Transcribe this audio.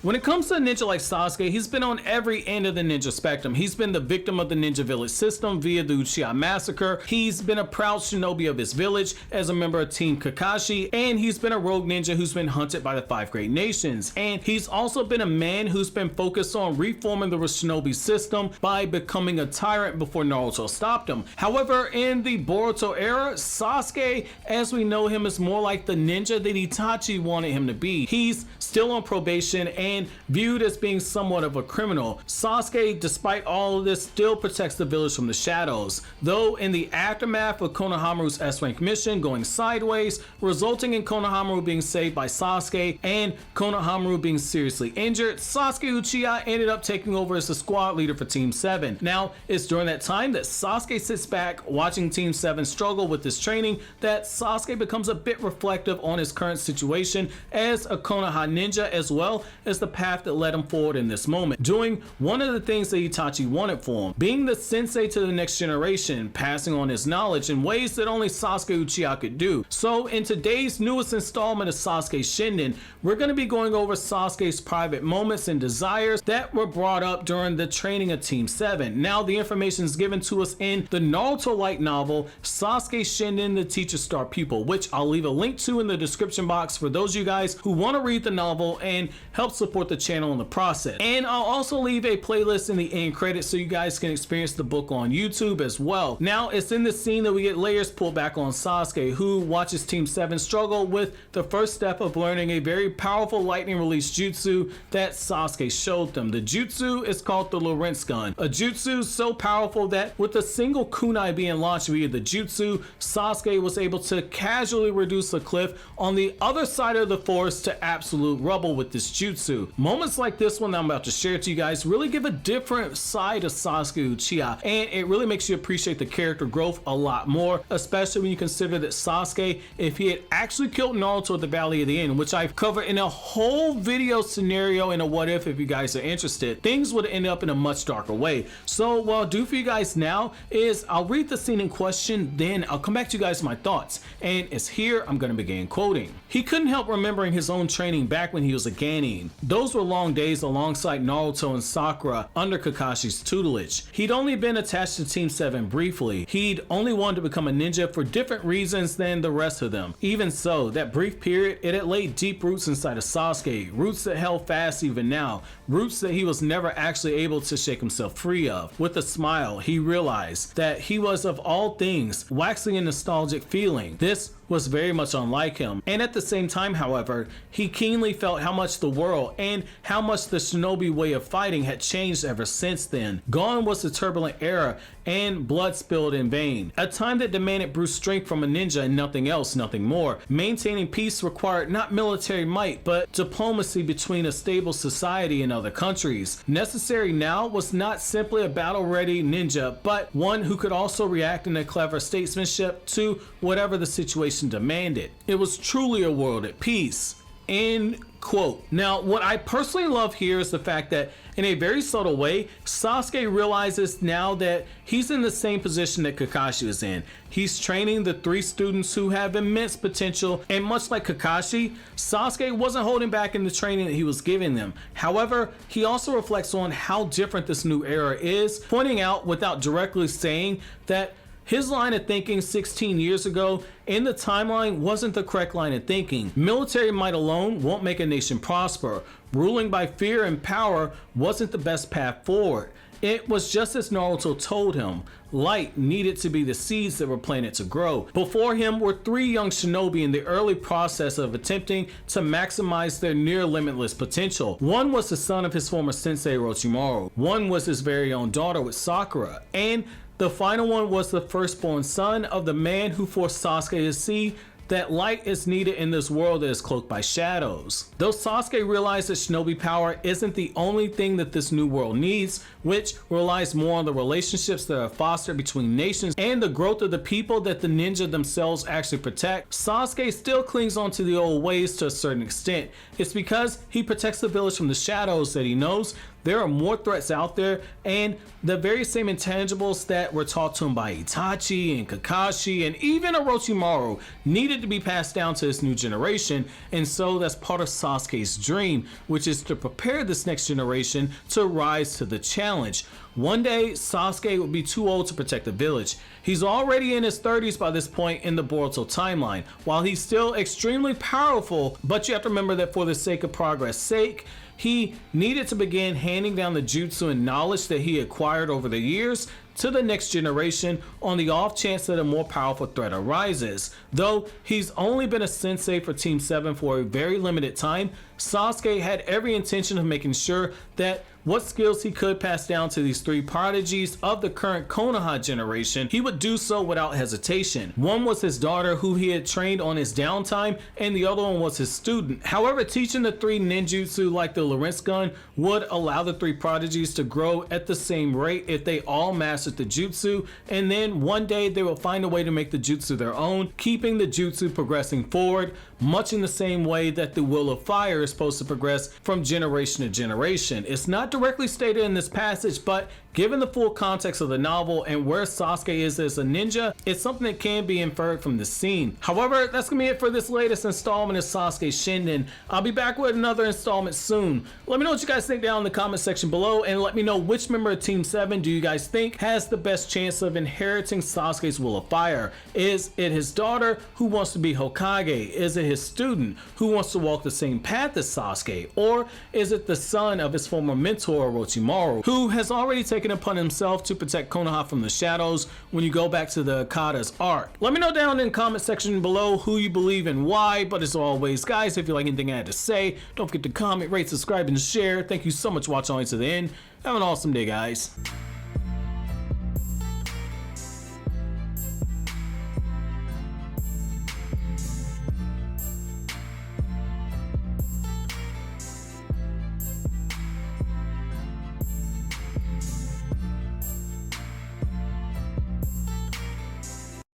When it comes to a ninja like Sasuke, he's been on every end of the ninja spectrum. He's been the victim of the ninja village system via the Uchiha massacre. He's been a proud shinobi of his village as a member of Team Kakashi, and he's been a rogue ninja who's been hunted by the 5 great nations. And he's also been a man who's been focused on reforming the shinobi system by becoming a tyrant before Naruto stopped him. However, in the Boruto era, Sasuke, as we know him, is more like the ninja that Itachi wanted him to be. He's still on probation and viewed as being somewhat of a criminal. Sasuke, despite all of this, still protects the village from the shadows, though in the aftermath of Konohamaru's S-rank mission going sideways, resulting in Konohamaru being saved by Sasuke and Konohamaru being seriously injured, Sasuke Uchiha ended up taking over as the squad leader for Team 7. Now, it's during that time that Sasuke sits back watching Team 7 struggle with this training that Sasuke becomes a bit reflective on his current situation as a Konoha ninja, as well as the path that led him forward in this moment, doing one of the things that Itachi wanted for him, being the sensei to the next generation, passing on his knowledge in ways that only Sasuke Uchiha could do. So in today's newest installment of Sasuke Shinden, we're going to be going over Sasuke's private moments and desires that were brought up during the training of Team 7. Now, the information is given to us in the Naruto light novel Sasuke Shinden, the Teacher's Star Pupil, which I'll leave a link to in the description box for those of you guys who want to read the novel and help support the channel in the process. And I'll also leave a playlist in the end credits so you guys can experience the book on YouTube as well. Now, it's in this scene that we get layers pulled back on Sasuke, who watches Team 7 struggle with the first step of learning a very powerful lightning release jutsu that Sasuke showed them. The jutsu is called the Lorentz gun, a jutsu so powerful that with a single kunai being launched via the jutsu, Sasuke was able to casually reduce a cliff on the other side of the forest to absolute rubble with this jutsu. Moments like this one that I'm about to share to you guys really give a different side of Sasuke Uchiha, and it really makes you appreciate the character growth a lot more, especially when you consider that Sasuke, if he had actually killed Naruto at the Valley of the End, which I've covered in a whole video scenario in a what if you guys are interested, things would end up in a much darker way. So what I'll do for you guys now is I'll read the scene in question, then I'll come back to you guys with my thoughts, and it's here I'm going to begin quoting. He couldn't help remembering his own training back when he was a Genin. Those were long days alongside Naruto and Sakura under Kakashi's tutelage. He'd only been attached to Team 7 briefly. He'd only wanted to become a ninja for different reasons than the rest of them. Even so, that brief period, it had laid deep roots inside of Sasuke, roots that held fast even now, roots that he was never actually able to shake himself free of. With a smile, he realized that he was, of all things, waxing a nostalgic feeling. This was very much unlike him. And at the same time, however, he keenly felt how much the world and how much the shinobi way of fighting had changed ever since then. Gone was the turbulent era and blood spilled in vain. A time that demanded brute strength from a ninja and nothing else, nothing more. Maintaining peace required not military might, but diplomacy between a stable society and other countries. Necessary now was not simply a battle-ready ninja, but one who could also react in a clever statesmanship to whatever the situation demanded. It was truly a world at peace. End quote. Now, what I personally love here is the fact that in a very subtle way, Sasuke realizes now that he's in the same position that Kakashi was in. He's training the 3 students who have immense potential, and much like Kakashi, Sasuke wasn't holding back in the training that he was giving them. However, he also reflects on how different this new era is, pointing out without directly saying that his line of thinking 16 years ago in the timeline wasn't the correct line of thinking. Military might alone won't make a nation prosper. Ruling by fear and power wasn't the best path forward. It was just as Naruto told him. Light needed to be the seeds that were planted to grow. Before him were 3 young shinobi in the early process of attempting to maximize their near limitless potential. One was the son of his former sensei Orochimaru. One was his very own daughter with Sakura. And the final one was the firstborn son of the man who forced Sasuke to see that light is needed in this world that is cloaked by shadows. Though Sasuke realized that shinobi power isn't the only thing that this new world needs, which relies more on the relationships that are fostered between nations and the growth of the people that the ninja themselves actually protect, Sasuke still clings on to the old ways to a certain extent. It's because he protects the village from the shadows that he knows there are more threats out there, and the very same intangibles that were taught to him by Itachi and Kakashi and even Orochimaru needed to be passed down to this new generation. And so that's part of Sasuke's dream, which is to prepare this next generation to rise to the challenge. One day, Sasuke would be too old to protect the village. He's already in his 30s by this point in the Boruto timeline. While he's still extremely powerful, but you have to remember that for the sake of progress sake, he needed to begin handing down the jutsu and knowledge that he acquired over the years to the next generation on the off chance that a more powerful threat arises. Though he's only been a sensei for Team 7 for a very limited time, Sasuke had every intention of making sure that what skills he could pass down to these three prodigies of the current Konoha generation, he would do so without hesitation. One was his daughter, who he had trained on his downtime, and the other one was his student. However, teaching the three ninjutsu like the Lorentz gun would allow the three prodigies to grow at the same rate if they all mastered the jutsu, and then one day they will find a way to make the jutsu their own, keeping the jutsu progressing forward, much in the same way that the Will of Fire is supposed to progress from generation to generation. It's not directly stated in this passage, but given the full context of the novel and where Sasuke is as a ninja, it's something that can be inferred from this scene. However, that's gonna be it for this latest installment of Sasuke Shinden. I'll be back with another installment soon. Let me know what you guys think down in the comment section below, and let me know which member of Team 7 do you guys think has the best chance of inheriting Sasuke's Will of Fire. Is it his daughter, who wants to be Hokage? Is it his student, who wants to walk the same path as Sasuke? Or is it the son of his former mentor Orochimaru, who has already taken upon himself to protect Konoha from the shadows when you go back to the Okada's arc? Let me know down in the comment section below who you believe and why. But as always, guys, if you like anything I had to say, don't forget to comment, rate, subscribe, and share. Thank you so much for watching all the way to the end. Have an awesome day, guys.